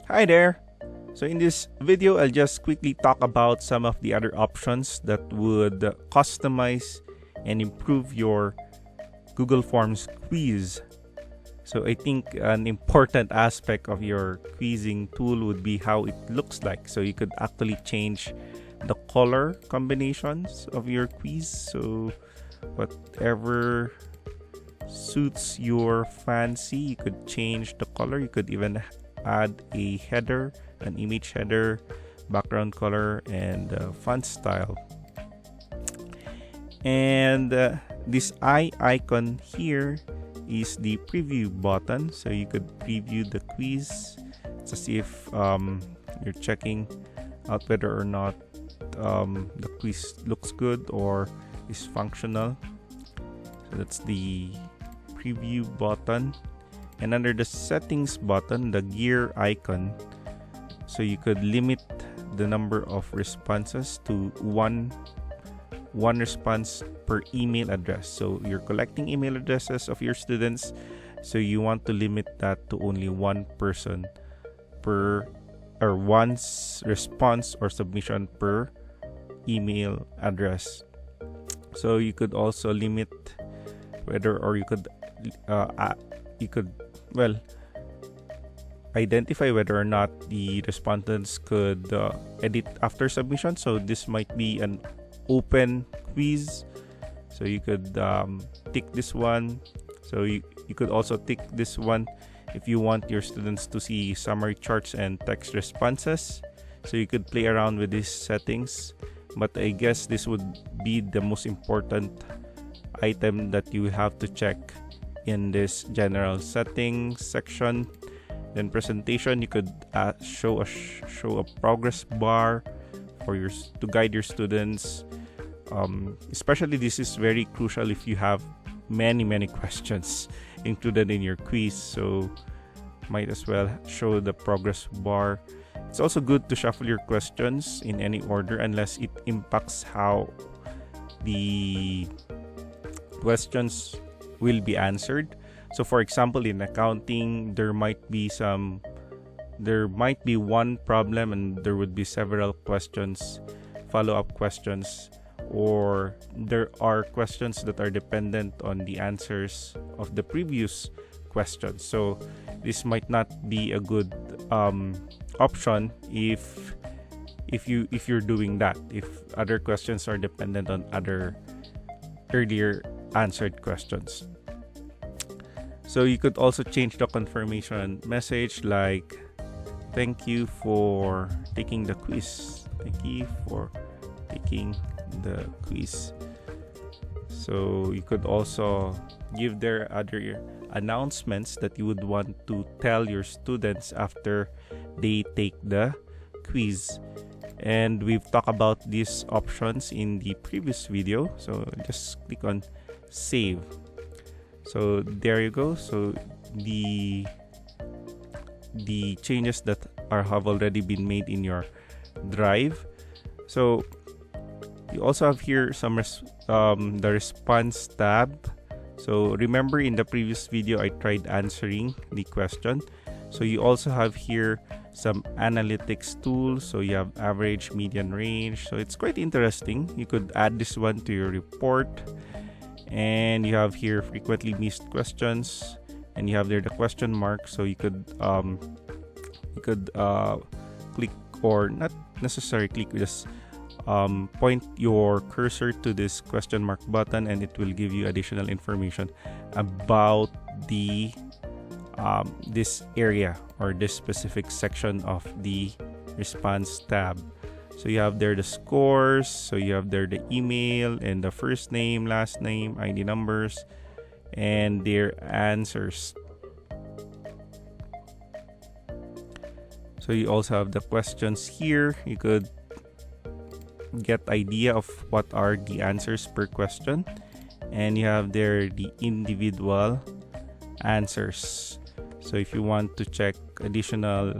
Hi there! So in this video, I'll just quickly talk about some of the other options that would customize and improve your Google Forms quiz. So I think an important aspect of your quizzing tool would be how it looks like. So you could actually change the color combinations of your quiz. So whatever suits your fancy, you could change the color. You could even add a header, an image header, background color, and font style. And this eye icon here is the preview button, so you could preview the quiz to see if you're checking out whether or not the quiz looks good or is functional. So that's the preview button. And under the settings button, the gear icon, so you could limit the number of responses to one response per email address. So you're collecting email addresses of your students, so you want to limit that to only one person per, or one's response or submission per email address. So you could also limit whether, or you could identify whether or not the respondents could edit after submission. So this might be an open quiz, so you could tick this one. So you could also tick this one if you want your students to see summary charts and text responses. So you could play around with these settings, but I guess this would be the most important item that you have to check in this general settings section. Then presentation, you could show a progress bar for to guide your students. Especially this is very crucial if you have many questions included in your quiz, so might as well show the progress bar. It's also good to shuffle your questions in any order unless it impacts how the questions will be answered. So for example, in accounting, there might be one problem and there would be several questions, follow-up questions, or there are questions that are dependent on the answers of the previous questions. So this might not be a good option if you're doing that, if other questions are dependent on other earlier answered questions. So you could also change the confirmation message like, thank you for taking the quiz. Thank you for taking the quiz. So you could also give their other announcements that you would want to tell your students after they take the quiz. And we've talked about these options in the previous video, so just click on save. So there you go. So the changes that have already been made in your drive. So you also have here some the response tab. So remember in the previous video I tried answering the question. So you also have here some analytics tools. So you have average, median, range. So it's quite interesting. You could add this one to your report. And you have here frequently missed questions, and you have there the question mark. So you could click, or not necessarily click, just point your cursor to this question mark button, and it will give you additional information about the this area or this specific section of the response tab. So you have there the scores, so you have there the email and the first name, last name, ID numbers, and their answers. So you also have the questions here. You could get idea of what are the answers per question, and you have there the individual answers. So if you want to check additional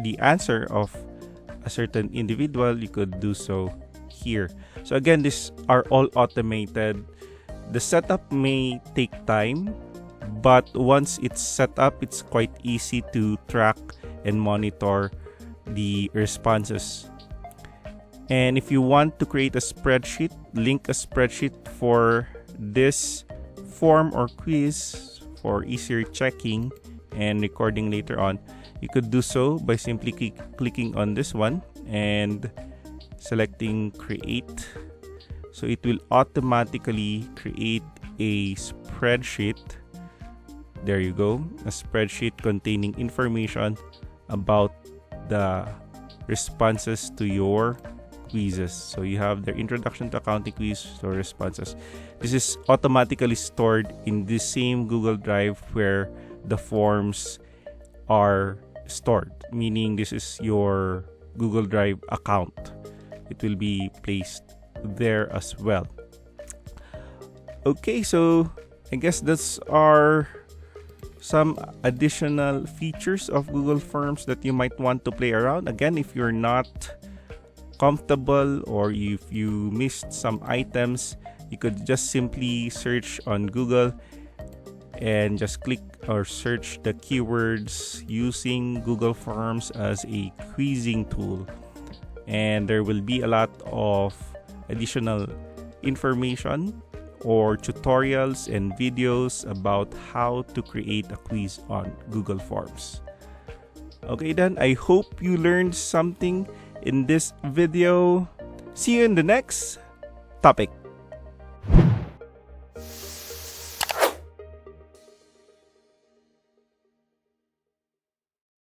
the answer of a certain individual, you could do so here. So again, these are all automated. The setup may take time, but once it's set up, it's quite easy to track and monitor the responses. And if you want to create a spreadsheet, link a spreadsheet for this form or quiz for easier checking and recording later on, you could do so by simply clicking on this one and selecting create. So it will automatically create a spreadsheet. There you go, a spreadsheet containing information about the responses to your quizzes. So you have their introduction to accounting quiz, so responses. This is automatically stored in the same Google Drive where the forms are stored, meaning this is your Google Drive account. It will be placed there as well. Okay, so I guess that's are some additional features of Google Forms that you might want to play around. Again, if you're not comfortable or if you missed some items, you could just simply search on Google and just click or search the keywords using Google Forms as a quizzing tool, and there will be a lot of additional information or tutorials and videos about how to create a quiz on Google Forms. Okay then, I hope you learned something in this video. See you in the next topic.